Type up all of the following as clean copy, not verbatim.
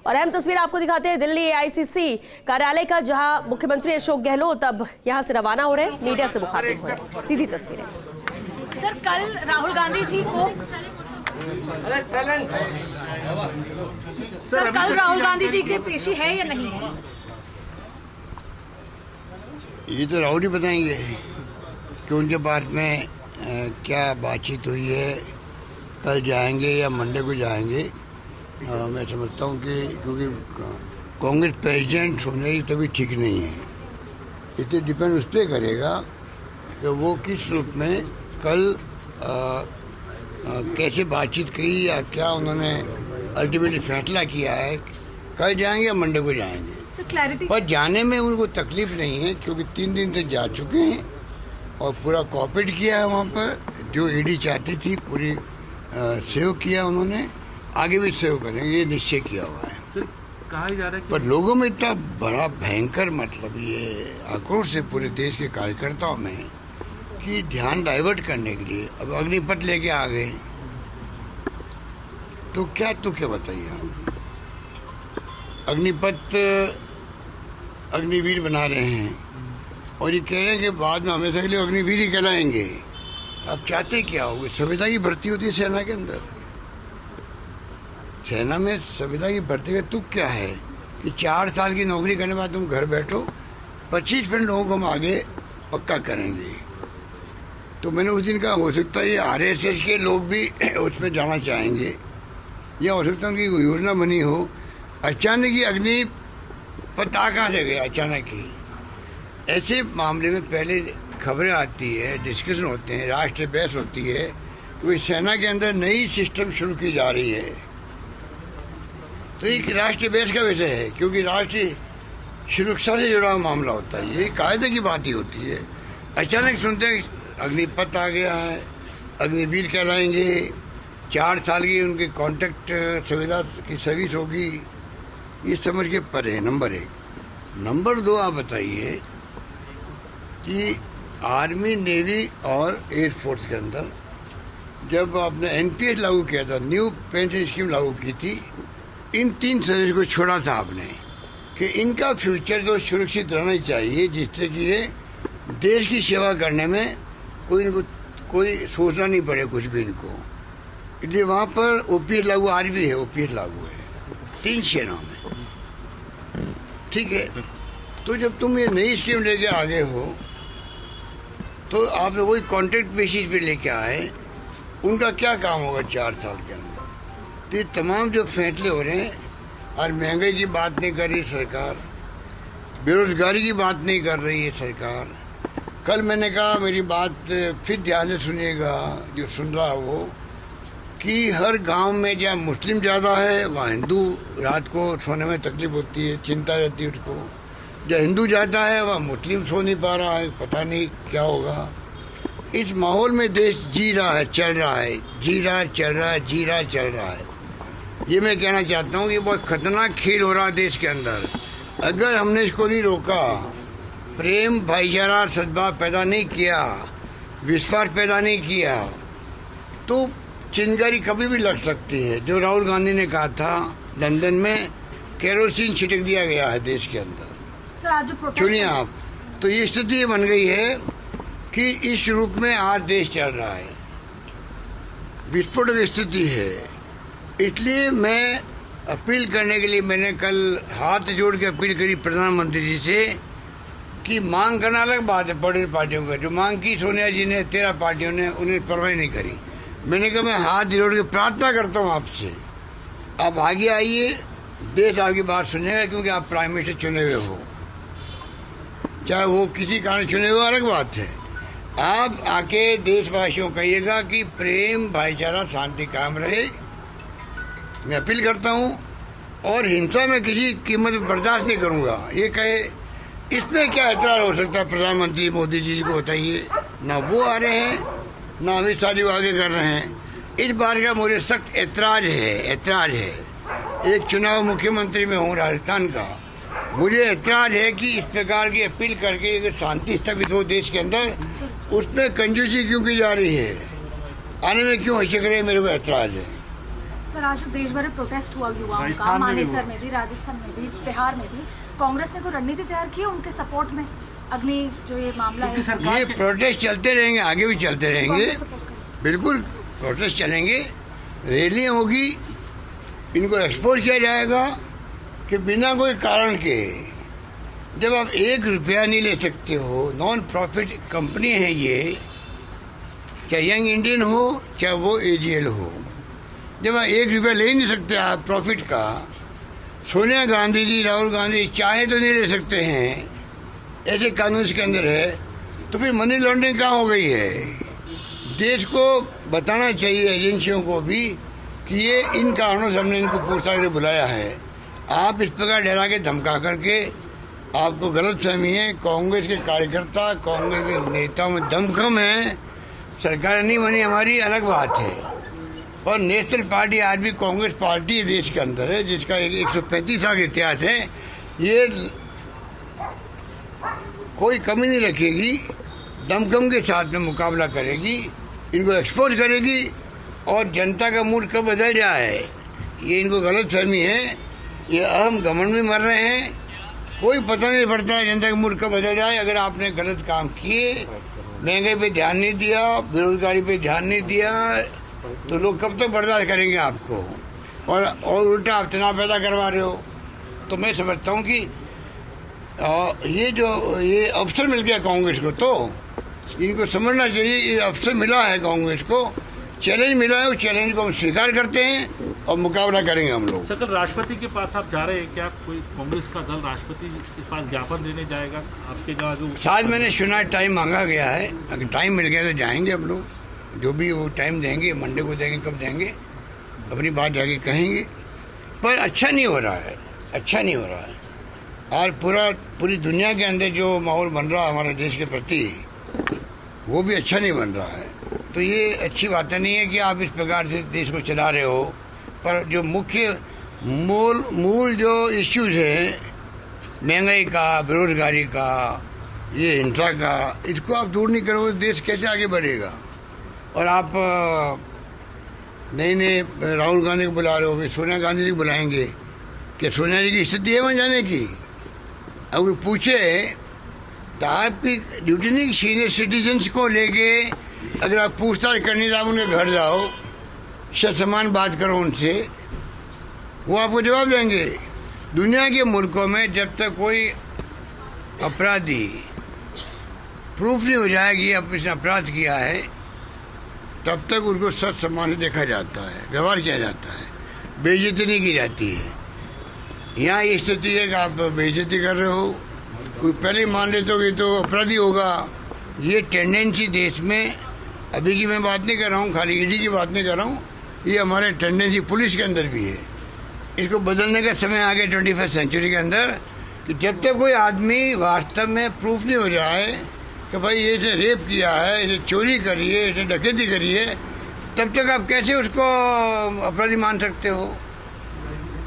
और अहम तस्वीर आपको दिखाते हैं दिल्ली एआईसीसी कार्यालय का, जहां मुख्यमंत्री अशोक गहलोत अब यहां से रवाना हो रहे हैं, मीडिया से मुखातिब हो रहे हैं। सीधी तस्वीरें। सर, कल राहुल गांधी जी को कल राहुल गांधी जी की पेशी है या नहीं है? ये तो राहुल ही बताएंगे कि उनके बारे में क्या बातचीत हुई है। कल जाएंगे या मंडे को जाएंगे। मैं समझता हूँ कि क्योंकि कांग्रेस प्रेसिडेंट होने की तभी ठीक नहीं है, इसलिए डिपेंड उस पर करेगा कि वो किस रूप में कल कैसे बातचीत की या क्या उन्होंने अल्टीमेटली फैसला किया है। कल जाएंगे या मंडे को जाएंगे, पर जाने में उनको तकलीफ नहीं है क्योंकि 3 दिन से जा चुके हैं और पूरा कॉपरेट किया है। वहाँ पर जो ईडी चाहती थी पूरी सेव किया उन्होंने, आगे भी सेव करेंगे, ये निश्चय किया हुआ है। सर, कहा जा रहा है कि पर लोगों में इतना बड़ा भयंकर मतलब ये आक्रोश है पूरे देश के कार्यकर्ताओं में कि ध्यान डाइवर्ट करने के लिए अब अग्निपथ लेके आ गए। तो क्या बताइए आप, अग्निपथ अग्निवीर बना रहे हैं और ये कह रहे हैं कि बाद में हमेशा के लिए अग्निवीर ही कहलाएंगे। आप चाहते क्या होगे? संविदा की भर्ती होती है सेना के अंदर। सेना में संविदा की भर्ती का तुक क्या है कि 4 साल की नौकरी करने के बाद तुम घर बैठो, 25% लोगों को हम आगे पक्का करेंगे। तो मैंने उस दिन कहा हो सकता है ये आरएसएस के लोग भी उसमें जाना चाहेंगे या हो सकता है उनकी कोई योजना बनी हो। अचानक ही अग्निपथ आ कहाँ से गया अचानक ही? ऐसे मामले में पहले खबरें आती है, डिस्कशन होते हैं, राष्ट्रीय बहस होती है कि सेना के अंदर नई सिस्टम शुरू की जा रही है। तो एक राष्ट्रीय बहस का विषय है क्योंकि राष्ट्रीय सुरक्षा से जुड़ा हुआ मामला होता है, ये कायदे की बात ही होती है। अचानक सुनते हैं अग्निपथ आ गया है, अग्निवीर कहलाएंगे, 4 साल की उनकी कॉन्ट्रैक्ट सुविधा की सर्विस होगी, ये समझ के परे है। नंबर 1। नंबर 2, आप बताइए कि आर्मी, नेवी और एयरफोर्स के अंदर जब आपने एनपीएस लागू किया था, न्यू पेंशन स्कीम लागू की थी, इन 3 सर्विस को छोड़ा था आपने कि इनका फ्यूचर तो सुरक्षित रहना चाहिए जिससे कि ये देश की सेवा करने में कोई सोचना नहीं पड़े कुछ भी इनको। इसलिए वहाँ पर ओपीएस लागू, आज भी है ओपीएस लागू है 3 सेनाओं में, ठीक है। तो जब तुम ये नई स्कीम लेके आगे हो तो आपने वही कॉन्ट्रैक्ट बेसिस पे लेके आए, उनका क्या काम होगा 4 साल के अंदर? तो ये तमाम जो फैसले हो रहे हैं, और महंगाई की बात नहीं कर रही सरकार, बेरोजगारी की बात नहीं कर रही है सरकार। कल मैंने कहा, मेरी बात फिर ध्यान से सुनिएगा जो सुन रहा हो, कि हर गांव में जहाँ मुस्लिम ज़्यादा है वहाँ हिंदू रात को सोने में तकलीफ होती है, चिंता रहती है उसको। जहाँ हिंदू ज़्यादा है वहाँ मुस्लिम सो नहीं पा रहा है, पता नहीं क्या होगा। इस माहौल में देश जी रहा है, चल रहा है, जी रहा है, चल रहा है, जी रहा है, चल रहा है। ये मैं कहना चाहता हूँ कि बहुत खतरनाक खेल हो रहा है देश के अंदर। अगर हमने इसको नहीं रोका, प्रेम, भाईचारा, सद्भाव पैदा नहीं किया, विश्वास पैदा नहीं किया, तो चिंगारी कभी भी लग सकती है। जो राहुल गांधी ने कहा था लंदन में, केरोसिन छिड़क दिया गया है देश के अंदर। सुनिए आप, तो ये स्थिति बन गई है कि इस रूप में आज देश चल रहा है, विस्फोटक स्थिति है। इसलिए मैं अपील करने के लिए मैंने कल हाथ जोड़ के अपील करी प्रधानमंत्री जी से कि मांग करना अलग बात है, बड़ी पार्टियों का जो मांग की सोनिया जी ने, 13 पार्टियों ने, उन्हें परवाह नहीं करी। मैंने कहा मैं हाथ जोड़ के प्रार्थना करता हूँ आपसे, आप आगे आइए, देश आपकी बात सुनेगा क्योंकि आप प्राइम मिनिस्टर चुने हुए हो, चाहे वो किसी कारण चुने हुए अलग बात है। आप आके देशवासियों कहिएगा कि प्रेम, भाईचारा, शांति कायम रहे। मैं अपील करता हूँ और हिंसा में किसी कीमत में बर्दाश्त नहीं करूँगा, ये कहे। इसमें क्या एतराज हो सकता है प्रधानमंत्री मोदी जी को बताइए? ना वो आ रहे हैं, ना अमित शाह जी को आगे कर रहे हैं। इस बार का मुझे सख्त एतराज है। एक चुनाव मुख्यमंत्री में हूँ राजस्थान का, मुझे एतराज है कि इस प्रकार की अपील करके अगर शांति स्थापित हो देश के अंदर, उसमें कंजूसी क्यों की जा रही है, आने में क्यों हिचक रहे, मेरे को एतराज है। सर आज देश भर में प्रोटेस्ट हुआ युवाओं का, राजस्थान में भी मानेसर हुआ। में भी, राजस्थान में भी, बिहार में भी। कांग्रेस ने कोई रणनीति तैयार की है उनके सपोर्ट में? अग्नि जो ये मामला है, क्योंकि सरकार ये के- प्रोटेस्ट चलते रहेंगे, आगे भी चलते रहेंगे। कांग्रेस सपोर्ट करेगी। बिल्कुल प्रोटेस्ट चलेंगे, रैलियाँ होगी, इनको एक्सपोज किया जाएगा कि बिना कोई कारण के जब आप 1 रुपया नहीं ले सकते हो, नॉन प्रॉफिट कंपनी है ये, चाहे यंग इंडियन हो चाहे वो AGL हो, जब आप 1 रुपया ले ही नहीं सकते आप प्रॉफिट का, सोनिया गांधी जी, राहुल गांधी चाहे तो नहीं ले सकते हैं, ऐसे कानून इसके अंदर है, तो फिर मनी लॉन्ड्रिंग कहाँ हो गई है? देश को बताना चाहिए, एजेंसियों को भी, कि ये इन कारणों से हमने इनको पूछताछ के बुलाया है। आप इस प्रकार डरा के धमका करके, आपको गलत फहमी है। कांग्रेस के कार्यकर्ता, कांग्रेस के नेताओं में दमखम है। सरकार नहीं बनी हमारी अलग बात है, और नेशनल पार्टी आज भी कांग्रेस पार्टी देश के अंदर है, जिसका 135 साल का इतिहास है। ये कोई कमी नहीं रखेगी, दमखम के साथ में मुकाबला करेगी, इनको एक्सपोज करेगी, और जनता का मूड कब बदल जाए ये इनको गलत फहमी है। ये अहम घमंड में मर रहे हैं, कोई पता नहीं पड़ता है जनता का मूड कब बदल जाए। अगर आपने गलत काम किए, महंगाई पे ध्यान नहीं दिया, बेरोजगारी पे ध्यान नहीं दिया, तो लोग कब तक बर्दाश्त करेंगे आपको? और उल्टा आप तनाव पैदा करवा रहे हो। तो मैं समझता हूँ कि ये अवसर मिल गया कांग्रेस को, तो इनको समझना चाहिए ये अवसर मिला है कांग्रेस को, चैलेंज मिला है, उस चैलेंज को हम स्वीकार करते हैं और मुकाबला करेंगे हम लोग। सर, कल राष्ट्रपति के पास आप जा रहे हैं, क्या कोई कांग्रेस का दल राष्ट्रपति के पास ज्ञापन देने जाएगा आपके जहाँ जो? शायद मैंने सुना टाइम मांगा गया है, अगर टाइम मिल गया तो जाएंगे हम लोग, जो भी वो टाइम देंगे, मंडे को देंगे, कब देंगे, अपनी बात जाके कहेंगे। पर अच्छा नहीं हो रहा है, अच्छा नहीं हो रहा है। और पूरी दुनिया के अंदर जो माहौल बन रहा है हमारे देश के प्रति, वो भी अच्छा नहीं बन रहा है। तो ये अच्छी बात नहीं है कि आप इस प्रकार से देश को चला रहे हो, पर जो मुख्य मूल जो इश्यूज हैं, महंगाई का, बेरोजगारी का, ये हिंसा का, इसको आप दूर नहीं करोगे, देश कैसे आगे बढ़ेगा? और आप नए राहुल गांधी को बुला रहे हो, फिर सोनिया गांधी जी को बुलाएंगे, क्या सोनिया जी की स्थिति है वहाँ जाने की? अब कोई पूछे तो आपकी ड्यूटी नहीं, सीनियर सिटीजन्स को लेके अगर आप पूछताछ करनी तो आप उनके घर जाओ, समान बात करो उनसे, वो आपको जवाब देंगे। दुनिया के मुल्कों में जब तक कोई अपराधी प्रूफ नहीं हो जाए कि इसने अपराध किया है, तब तक उनको सच सम्मान से देखा जाता है, व्यवहार किया जाता है, बेइज्जती नहीं की जाती है। यहाँ ये स्थिति है कि आप बेइज्जती कर रहे हो, कोई पहले ही मान लेते हो कि तो अपराधी होगा। ये टेंडेंसी देश में, अभी की मैं बात नहीं कर रहा हूँ, खाली ईडी की बात नहीं कर रहा हूँ, ये हमारे टेंडेंसी पुलिस के अंदर भी है। इसको बदलने का समय आ गया 21वीं सेंचुरी के अंदर, कि जब तक कोई आदमी वास्तव में प्रूफ नहीं हो जाए कि भाई ये इसे रेप किया है, इसे चोरी करी है, इसे डकैती करी है, तब तक आप कैसे उसको अपराधी मान सकते हो?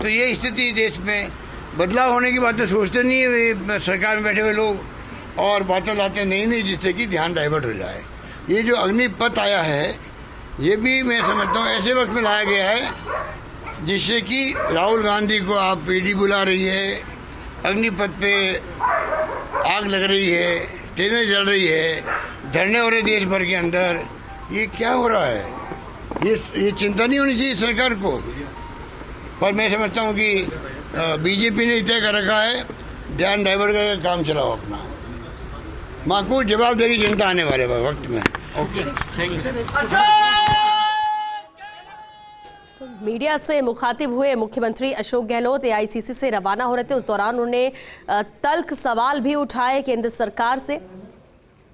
तो ये स्थिति देश में, बदलाव होने की बातें सोचते नहीं है सरकार में बैठे हुए लोग, और बातें लाते नहीं जिससे कि ध्यान डाइवर्ट हो जाए। ये जो अग्निपथ आया है, ये भी मैं समझता हूँ ऐसे वक्त में लाया गया है जिससे कि राहुल गांधी को आप ईडी बुला रही है, अग्निपथ पे आग लग रही है, ट्रेनें जल रही है, धरने हो रहे देश भर के अंदर। ये क्या हो रहा है? ये चिंता नहीं होनी चाहिए सरकार को। पर मैं समझता हूँ कि बीजेपी ने तय कर रखा है, ध्यान डाइवर्ट करके काम चलाओ अपना, माकूल जवाब देगी जनता आने वाले वक्त में। Okay, thank you. तो मीडिया से मुखातिब हुए मुख्यमंत्री अशोक गहलोत AICC से रवाना हो रहे थे। उस दौरान उन्होंने तल्ख सवाल भी उठाए केंद्र सरकार से,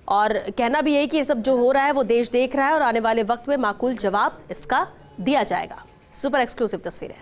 और कहना भी है कि ये सब जो हो रहा है वो देश देख रहा है और आने वाले वक्त में माकूल जवाब इसका दिया जाएगा। सुपर एक्सक्लूसिव तस्वीरें।